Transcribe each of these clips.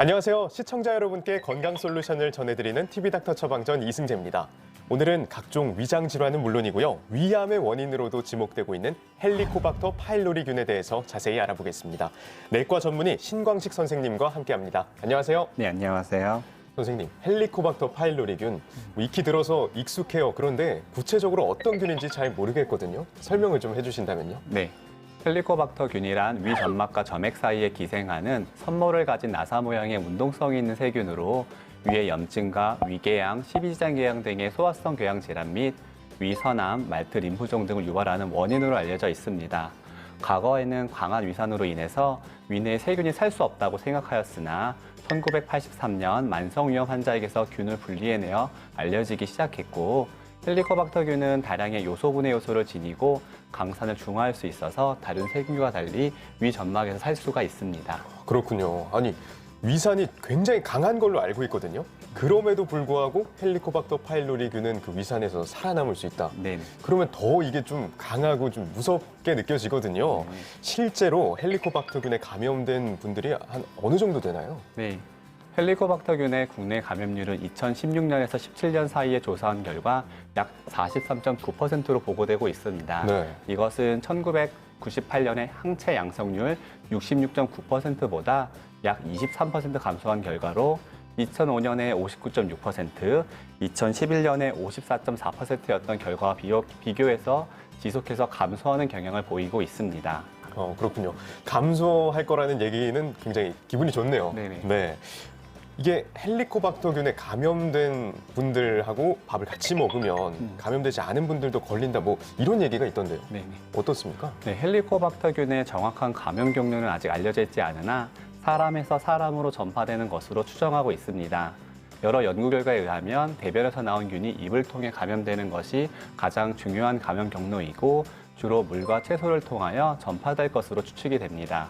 안녕하세요. 시청자 여러분께 건강 솔루션을 전해드리는 TV닥터 처방전 이승재입니다. 오늘은 각종 위장 질환은 물론이고요. 위암의 원인으로도 지목되고 있는 헬리코박터 파일로리균에 대해서 자세히 알아보겠습니다. 내과 전문의 신광식 선생님과 함께합니다. 안녕하세요. 네, 안녕하세요. 선생님, 헬리코박터 파일로리균 익히 들어서 익숙해요. 그런데 구체적으로 어떤 균인지 잘 모르겠거든요. 설명을 좀 해주신다면요. 네, 헬리코박터균이란 위 점막과 점액 사이에 기생하는 선모를 가진 나사 모양의 운동성이 있는 세균으로 위의 염증과 위궤양, 십이지장궤양 등의 소화성 궤양 질환 및 위서남, 말트 림프종 등을 유발하는 원인으로 알려져 있습니다. 과거에는 강한 위산으로 인해서 위 내에 세균이 살 수 없다고 생각하였으나 1983년 만성위염 환자에게서 균을 분리해내어 알려지기 시작했고, 헬리코박터균은 다량의 요소분해 요소를 지니고 강산을 중화할 수 있어서 다른 세균과 달리 위 점막에서 살 수가 있습니다. 그렇군요. 아니, 위산이 굉장히 강한 걸로 알고 있거든요. 그럼에도 불구하고 헬리코박터 파일로리균은 그 위산에서 살아남을 수 있다. 네. 그러면 더 이게 좀 강하고 좀 무섭게 느껴지거든요. 실제로 헬리코박터균에 감염된 분들이 한 어느 정도 되나요? 네. 헬리코박터균의 국내 감염률은 2016년에서 17년 사이에 조사한 결과 약 43.9%로 보고되고 있습니다. 네. 이것은 1998년의 항체 양성률 66.9%보다 약 23% 감소한 결과로 2005년에 59.6%, 2011년에 54.4%였던 결과와 비교해서 지속해서 감소하는 경향을 보이고 있습니다. 그렇군요. 감소할 거라는 얘기는 굉장히 기분이 좋네요. 네네. 네. 이게 헬리코박터균에 감염된 분들하고 밥을 같이 먹으면 감염되지 않은 분들도 걸린다, 뭐 이런 얘기가 있던데요. 네네. 어떻습니까? 네, 헬리코박터균의 정확한 감염 경로는 아직 알려져 있지 않으나 사람에서 사람으로 전파되는 것으로 추정하고 있습니다. 여러 연구 결과에 의하면 대변에서 나온 균이 입을 통해 감염되는 것이 가장 중요한 감염 경로이고 주로 물과 채소를 통하여 전파될 것으로 추측이 됩니다.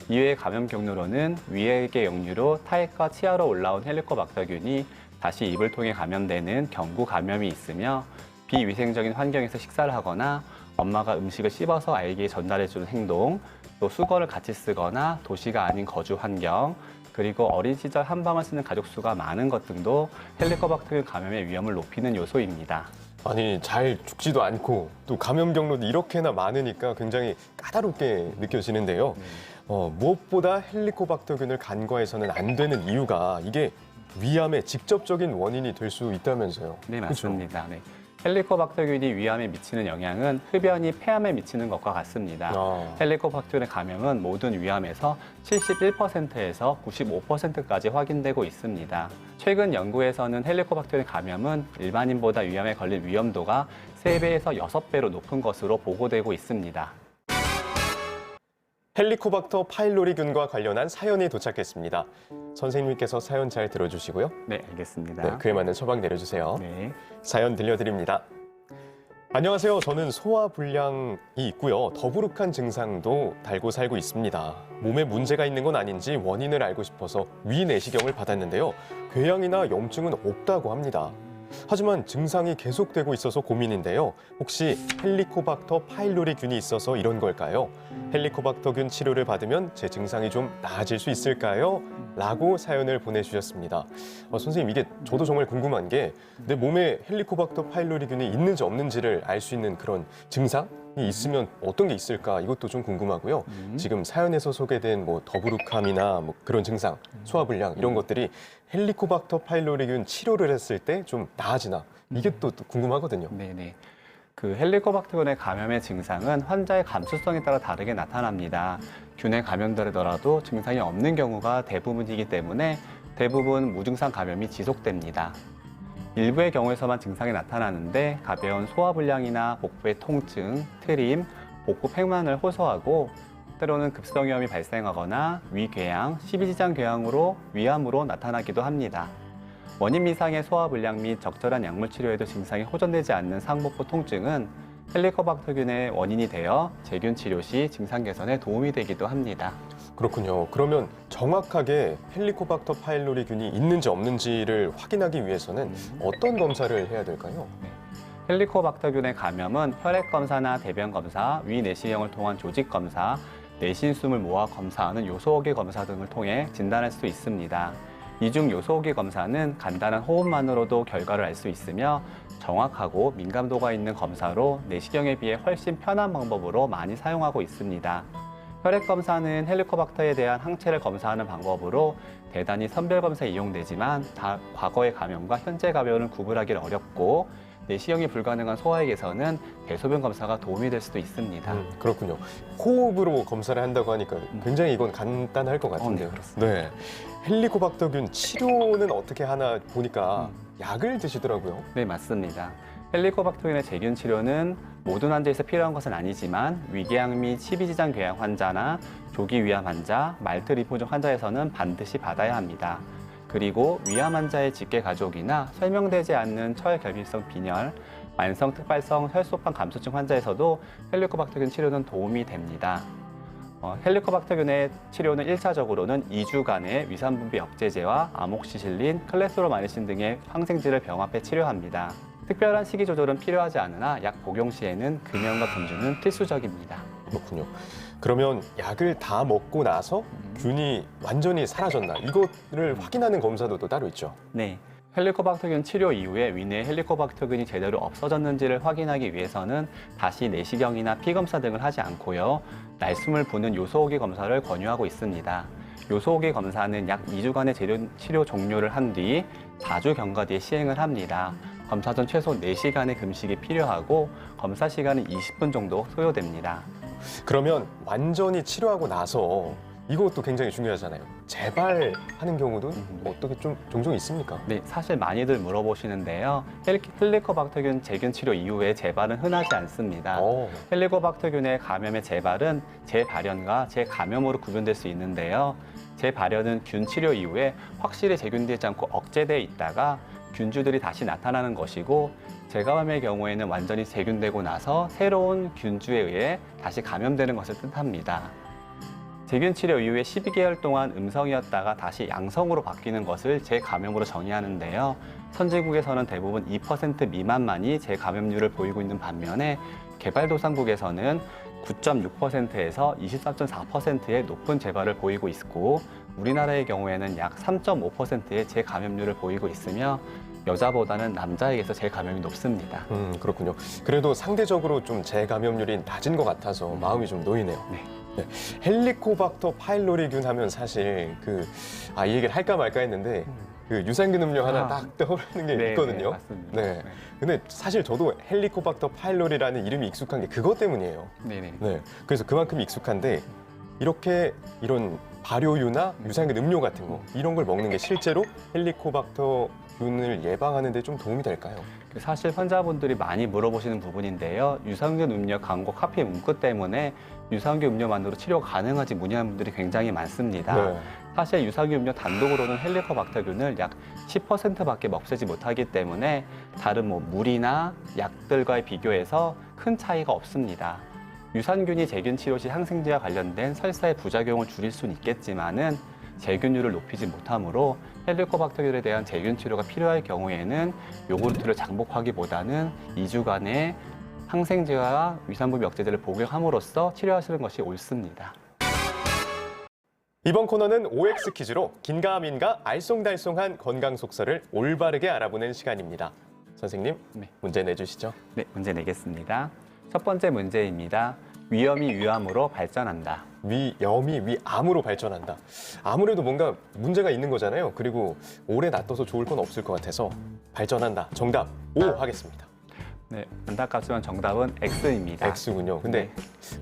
이외의 감염 경로로는 위액의 역류로 타액과 치아로 올라온 헬리코박터균이 다시 입을 통해 감염되는 경구 감염이 있으며 비위생적인 환경에서 식사를 하거나 엄마가 음식을 씹어서 아이에게 전달해주는 행동, 또 수건을 같이 쓰거나 도시가 아닌 거주 환경, 그리고 어린 시절 한방을 쓰는 가족 수가 많은 것 등도 헬리코박터균 감염의 위험을 높이는 요소입니다. 아니, 잘 죽지도 않고 또 감염 경로도 이렇게나 많으니까 굉장히 까다롭게 느껴지는데요. 무엇보다 헬리코박터균을 간과해서는 안 되는 이유가 이게 위암의 직접적인 원인이 될 수 있다면서요. 네, 맞습니다. 네. 헬리코박터균이 위암에 미치는 영향은 흡연이 폐암에 미치는 것과 같습니다. 헬리코박터균의 감염은 모든 위암에서 71%에서 95%까지 확인되고 있습니다. 최근 연구에서는 헬리코박터균 감염은 일반인보다 위암에 걸릴 위험도가 3배에서 6배로 높은 것으로 보고되고 있습니다. 헬리코박터 파일로리균과 관련한 사연이 도착했습니다. 선생님께서 사연 잘 들어주시고요. 네, 알겠습니다. 네, 그에 맞는 처방 내려주세요. 네. 사연 들려드립니다. 안녕하세요. 저는 소화불량이 있고요. 더부룩한 증상도 달고 살고 있습니다. 몸에 문제가 있는 건 아닌지 원인을 알고 싶어서 위 내시경을 받았는데요. 궤양이나 염증은 없다고 합니다. 하지만 증상이 계속되고 있어서 고민인데요. 혹시 헬리코박터 파일로리균이 있어서 이런 걸까요? 헬리코박터균 치료를 받으면 제 증상이 좀 나아질 수 있을까요? 라고 사연을 보내주셨습니다. 선생님, 이게 저도 정말 궁금한 게 내 몸에 헬리코박터 파일로리균이 있는지 없는지를 알 수 있는 그런 증상이 있으면 어떤 게 있을까? 이것도 좀 궁금하고요. 지금 사연에서 소개된 뭐 더부룩함이나 뭐 그런 증상, 소화불량 이런 것들이 헬리코박터 파일로리균 치료를 했을 때 좀 나아지나? 이게 또 궁금하거든요. 네네. 그 헬리코박터균의 감염의 증상은 환자의 감수성에 따라 다르게 나타납니다. 균에 감염되더라도 증상이 없는 경우가 대부분이기 때문에 대부분 무증상 감염이 지속됩니다. 일부의 경우에서만 증상이 나타나는데 가벼운 소화불량이나 복부의 통증, 트림, 복부 팽만을 호소하고 때로는 급성위염이 발생하거나 위궤양, 십이지장궤양으로 위암으로 나타나기도 합니다. 원인 미상의 소화불량 및 적절한 약물 치료에도 증상이 호전되지 않는 상복부 통증은 헬리코박터균의 원인이 되어 제균 치료 시 증상 개선에 도움이 되기도 합니다. 그렇군요. 그러면 정확하게 헬리코박터 파일로리균이 있는지 없는지를 확인하기 위해서는 어떤 검사를 해야 될까요? 헬리코박터균의 감염은 혈액 검사나 대변 검사, 위 내시경을 통한 조직 검사, 내신숨을 모아 검사하는 요소호흡기 검사 등을 통해 진단할 수 있습니다. 이중 요소호흡기 검사는 간단한 호흡만으로도 결과를 알 수 있으며 정확하고 민감도가 있는 검사로 내시경에 비해 훨씬 편한 방법으로 많이 사용하고 있습니다. 혈액 검사는 헬리코박터에 대한 항체를 검사하는 방법으로 대단히 선별 검사에 이용되지만 과거의 감염과 현재 감염을 구분하기는 어렵고 내시경이 불가능한 소아에게서는 대소변 검사가 도움이 될 수도 있습니다. 그렇군요. 호흡으로 검사를 한다고 하니까 굉장히 이건 간단할 것 같은데요. 네, 그렇습니다. 네. 헬리코박터균 치료는 어떻게 하나 보니까 약을 드시더라고요. 네, 맞습니다. 헬리코박터균의 제균 치료는 모든 환자에서 필요한 것은 아니지만 위궤양 및 십이지장 궤양 환자나 조기 위암 환자, 말트리포종 환자에서는 반드시 받아야 합니다. 그리고 위암 환자의 직계 가족이나 설명되지 않는 철결핍성 빈혈, 만성 특발성 혈소판 감소증 환자에서도 헬리코박터균 치료는 도움이 됩니다. 헬리코박터균의 치료는 1차적으로는 2주간의 위산분비 억제제와 아목시실린, 클레스로마니신 등의 항생제를 병합해 치료합니다. 특별한 식이 조절은 필요하지 않으나 약 복용 시에는 금연과 금주는 필수적입니다. 그렇군요. 그러면 약을 다 먹고 나서 균이 완전히 사라졌나 이거를 확인하는 검사도 또 따로 있죠. 네. 헬리코박터균 치료 이후에 위내에 헬리코박터균이 제대로 없어졌는지를 확인하기 위해서는 다시 내시경이나 피검사 등을 하지 않고요. 날숨을 부는 요소호흡기 검사를 권유하고 있습니다. 요소호흡기 검사는 약 2주간의 치료 종료를 한 뒤 4주 경과 뒤에 시행을 합니다. 검사 전 최소 4시간의 금식이 필요하고 검사 시간은 20분 정도 소요됩니다. 그러면 완전히 치료하고 나서 이것도 굉장히 중요하잖아요. 재발하는 경우도 어떻게 좀 종종 있습니까? 네, 사실 많이들 물어보시는데요. 헬리코박터균 제균 치료 이후에 재발은 흔하지 않습니다. 헬리코박터균의 감염의 재발은 재발현과 재감염으로 구분될 수 있는데요. 재발현은 균 치료 이후에 확실히 재균되지 않고 억제돼 있다가 균주들이 다시 나타나는 것이고 재감염의 경우에는 완전히 재균되고 나서 새로운 균주에 의해 다시 감염되는 것을 뜻합니다. 재균 치료 이후에 12개월 동안 음성이었다가 다시 양성으로 바뀌는 것을 재감염으로 정의하는데요. 선진국에서는 대부분 2% 미만만이 재감염률을 보이고 있는 반면에 개발도상국에서는 9.6%에서 23.4%의 높은 재발을 보이고 있고 우리나라의 경우에는 약 3.5%의 재감염률을 보이고 있으며 여자보다는 남자에게서 재감염이 높습니다. 그렇군요. 그래도 상대적으로 좀 재감염률이 낮은 것 같아서 마음이 좀 놓이네요. 네. 네. 헬리코박터 파일로리균 하면 사실 이 얘기를 할까 말까 했는데 그 유산균 음료 하나 딱 떠오르는 게 있거든요. 네, 맞습니다. 네. 근데 사실 저도 헬리코박터 파일로리라는 이름이 익숙한 게 그것 때문이에요. 네네. 네. 그래서 그만큼 익숙한데 이런 발효유나 유산균 음료 같은 거 이런 걸 먹는 게 실제로 헬리코박터균을 예방하는 데 좀 도움이 될까요? 사실 환자분들이 많이 물어보시는 부분인데요. 유산균 음료 광고 카피 문구 때문에 유산균 음료만으로 치료 가능한지 문의하는 분들이 굉장히 많습니다. 네. 사실 유산균 음료 단독으로는 헬리코박터균을 약 10%밖에 없애지 못하기 때문에 다른 물이나 약들과의 비교해서 큰 차이가 없습니다. 유산균이 제균 치료 시 항생제와 관련된 설사의 부작용을 줄일 수는 있겠지만은 제균율을 높이지 못하므로 헬리코박터균에 대한 제균 치료가 필요할 경우에는 요구르트를 장복하기보다는 2주간의 항생제와 위산분비 억제제를 복용함으로써 치료하시는 것이 옳습니다. 이번 코너는 OX 퀴즈로 긴가민가 알쏭달쏭한 건강 속설을 올바르게 알아보는 시간입니다. 선생님, 네. 문제 내주시죠. 네, 문제 내겠습니다. 첫 번째 문제입니다. 위염이 위암으로 발전한다. 위염이 위암으로 발전한다. 아무래도 뭔가 문제가 있는 거잖아요. 그리고 오래 놔둬서 좋을 건 없을 것 같아서 발전한다. 정답 O 하겠습니다. 네, 안타깝지만 정답은 X입니다. X군요. 근데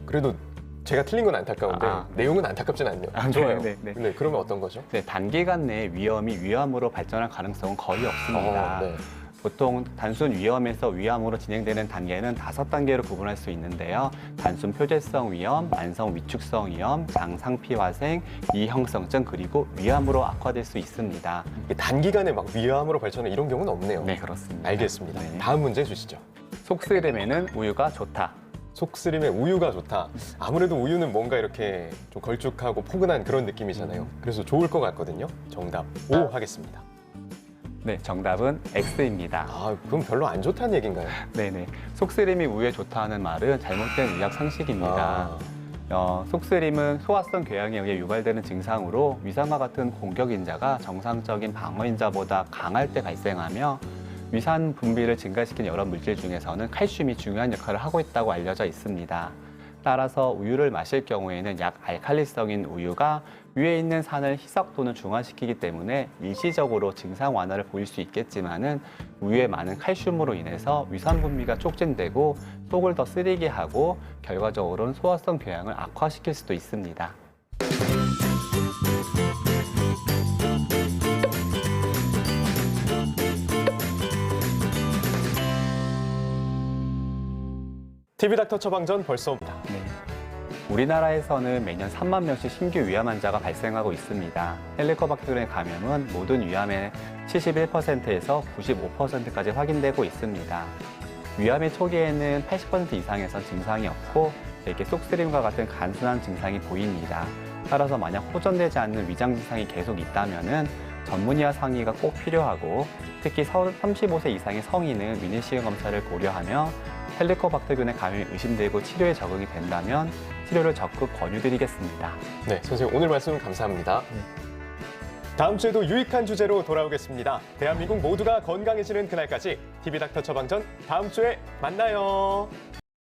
그래도 제가 틀린 건 안타까운데 내용은 안타깝진 않네요. 좋아요. 네, 네. 근데 그러면 어떤 거죠? 네, 단기간 내에 위염이 위암으로 발전할 가능성은 거의 없습니다. 네. 보통 단순 위염에서 위암으로 진행되는 단계는 5단계로 구분할 수 있는데요. 단순 표재성 위염, 만성 위축성 위염, 장상피화생, 이형성증 그리고 위암으로 악화될 수 있습니다. 단기간에 막 위암으로 발전하는 이런 경우는 없네요. 네, 그렇습니다. 알겠습니다. 네. 다음 문제 주시죠. 속쓰림에는 우유가 좋다. 속쓰림에 우유가 좋다. 아무래도 우유는 뭔가 이렇게 좀 걸쭉하고 포근한 그런 느낌이잖아요. 그래서 좋을 것 같거든요. 정답 O 하겠습니다. 네, 정답은 X입니다. 그럼 별로 안 좋다는 얘기인가요? 네네. 속쓰림이 우유에 좋다는 말은 잘못된 의학 상식입니다. 속쓰림은 소화성 궤양에 의해 유발되는 증상으로 위산과 같은 공격인자가 정상적인 방어인자보다 강할 때 발생하며 위산 분비를 증가시키는 여러 물질 중에서는 칼슘이 중요한 역할을 하고 있다고 알려져 있습니다. 따라서 우유를 마실 경우에는 약 알칼리성인 우유가 위에 있는 산을 희석 또는 중화시키기 때문에 일시적으로 증상 완화를 보일 수 있겠지만은 우유에 많은 칼슘으로 인해서 위산 분비가 촉진되고 속을 더 쓰리게 하고 결과적으로는 소화성 궤양을 악화시킬 수도 있습니다. TV닥터 처방전 벌써 옵니다. 네. 우리나라에서는 매년 3만 명씩 신규 위암 환자가 발생하고 있습니다. 헬리코박테리um 감염은 모든 위암의 71%에서 95%까지 확인되고 있습니다. 위암의 초기에는 80% 이상에선 증상이 없고 대개 속쓰림과 같은 간순한 증상이 보입니다. 따라서 만약 호전되지 않는 위장 증상이 계속 있다면은 전문의와 상의가 꼭 필요하고 특히 35세 이상의 성인은 위내시경 검사를 고려하며 헬리코박터균의 감염이 의심되고 치료에 적응이 된다면 치료를 적극 권유드리겠습니다. 네, 선생님 오늘 말씀 감사합니다. 다음 주에도 유익한 주제로 돌아오겠습니다. 대한민국 모두가 건강해지는 그날까지 TV닥터 처방전 다음 주에 만나요.